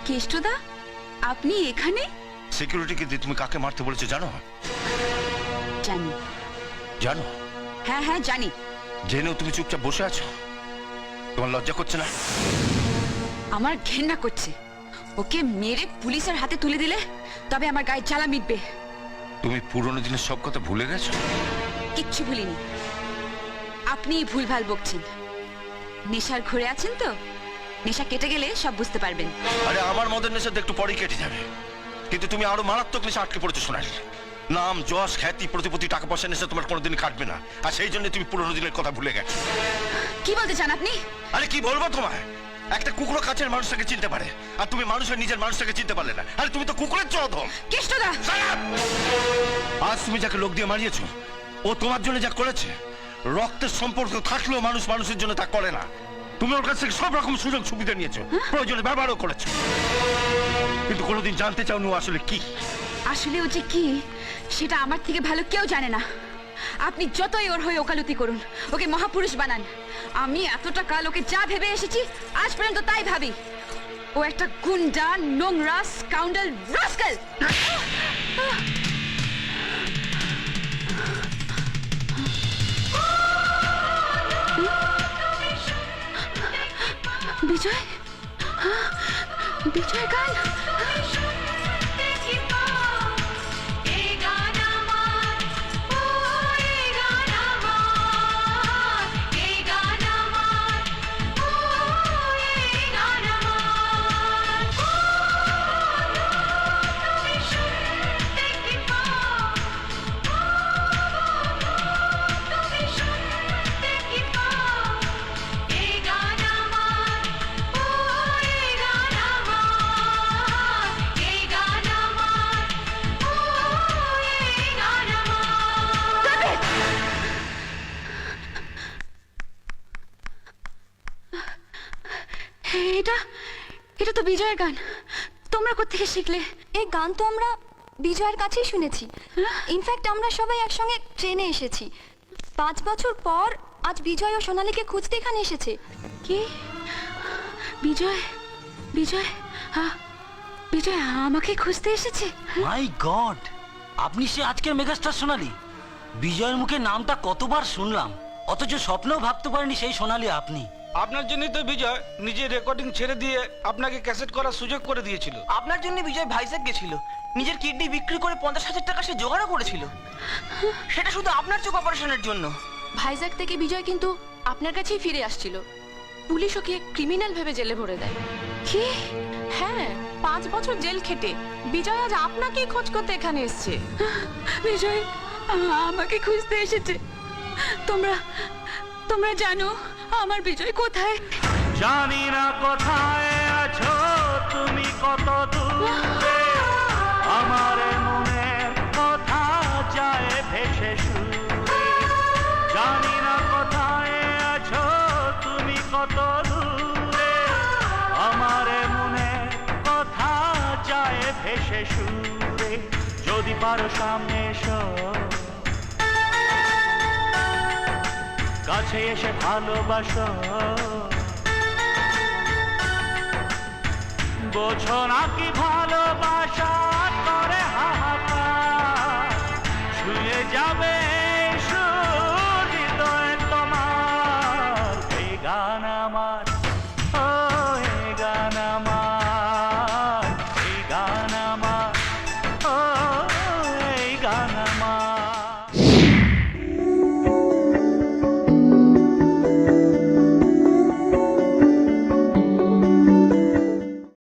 কেষ্টদা, আপনি এখানে? সিকিউরিটিকে দিয়ে তুমি কাকে মারতে বলেছো জানো? জানি। জানো? হ্যাঁ হ্যাঁ জানি। জেনেও তুমি চুপচাপ বসে আছো? তোমার লজ্জা করছে না? আমার ঘেন্না করছে। ওকে মেরে পুলিশের হাতে তুলে দিলে তবে আমার গায়ে জ্বালা মিটবে। তুমি পুরনো দিনের সব কথা ভুলে গেছো? কিচ্ছু ভুলিনি। আপনি ভুলভাল বকছেন। নেশার ঘুরে আছেন তো, নেশা কেটে গেলে সব বুঝতে পারবেন। আরে আমার মদের নেশা একটু পরেই কেটে যাবে, কিন্তু তুমি আরো মারাত্মক নেশা আটকে পড়েছো সোনালি। নাম, যশ, খ্যাতি, প্রতিপত্তি, টাকা পয়সা নেশা তোমার কোনোদিন কাটবে না, আর সেই জন্য তুমি পুরনো দিনের কথা ভুলে গেছো। কি বলতে চান আপনি? আরে কি বলবো তোমায়? একটা কুকুরও কাছের মানুষটাকে চিনতে পারে, আর তুমি মানুষের নিজের মানুষটাকে চিনতে পারলে না। আরে তুমি তো কুকুরের চোদম। কেষ্টদা! আজ তুমি যাকে লোক দিয়ে মারিয়েছো, ও তোমার জন্য যা করেছে, রক্তের সম্পর্ক থাকলেও মানুষ মানুষের জন্য তা করে না। তুমি ওর কাছ থেকে সব রকম সুযোগ সুবিধা নিয়েছো, প্রয়োজনে ব্যবহারও করেছো, কিন্তু কোনোদিন জানতে চাওনি ও আসলে কি। আসলে ও যে কি সেটা আমার থেকে ভালো কেউ জানে না। আপনি যতই ওর হয়ে ওকালতি করুন, ওকে মহাপুরুষ বানান, আমি এতটা কাল ওকে যা ভেবে এসেছি আজ পর্যন্ত তাই ভাবি। ও একটা গুন্ডা, নোংরা, স্কাউন্ডাল, রাস্কেল। বিজয়, বিজয় গান। এটা এটা তো বিজয়ের গান। তোমরা কোত্থেকে শিখলে? এই গান তো আমরা বিজয়ের কাছেই শুনেছি। ইনফ্যাক্ট আমরা সবাই একসঙ্গে ট্রেনে এসেছি। 5 বছর পর আজ বিজয় ও সোনালীকে খুঁজতে এখানে এসেছে। কি? বিজয়, বিজয়, বিজয় আমাকে খুঁজতে এসেছে? মাই গড, আপনি সে আজকের মেগাস্টার সোনালী। বিজয়ের মুখে নামটা কতবার শুনলাম, অথচ স্বপ্নেও ভাবতে পারিনি সেই সোনালী আপনি। আপনার জন্যই তো বিজয় নিজের রেকর্ডিং ছেড়ে দিয়ে আপনাকে ক্যাসেট করার সুযোগ করে দিয়েছিল। আপনার জন্য বিজয় ভাইজ্যাক গেছিল, নিজের কিডনি বিক্রি করে 50,000 টাকা সে জোগাড়ও করেছিল, সেটা শুধু আপনার চোখ অপারেশনের জন্য। ভাইজ্যাক থেকে বিজয় কিন্তু আপনার কাছেই ফিরে আসছিল। পুলিশ ওকে ক্রিমিনাল ভেবে জেলে ভরে দেয়। কি? হ্যাঁ, 5 বছর জেল খেটে বিজয় আজ আপনাকেই খোঁজ করতে এখানে এসেছে। বিজয় আমাকে খুঁজতে এসেছে। তোমরা তোমরা জানো আমার বিজয় কোথায়? জানি না কোথায় আছো তুমি, কত দূরে আমার মনের কথা যায় ভেসে সুরে। জানি না কোথায় আছো তুমি, কত দূরে আমার মনের কথা যায় ভেসে সুরে। যদি পারো সামনে এসো, কাছে এসে ভালোবাসো, বোঝো না কি ভালোবাসা করে হাহাকার, ছুঁয়ে যাবে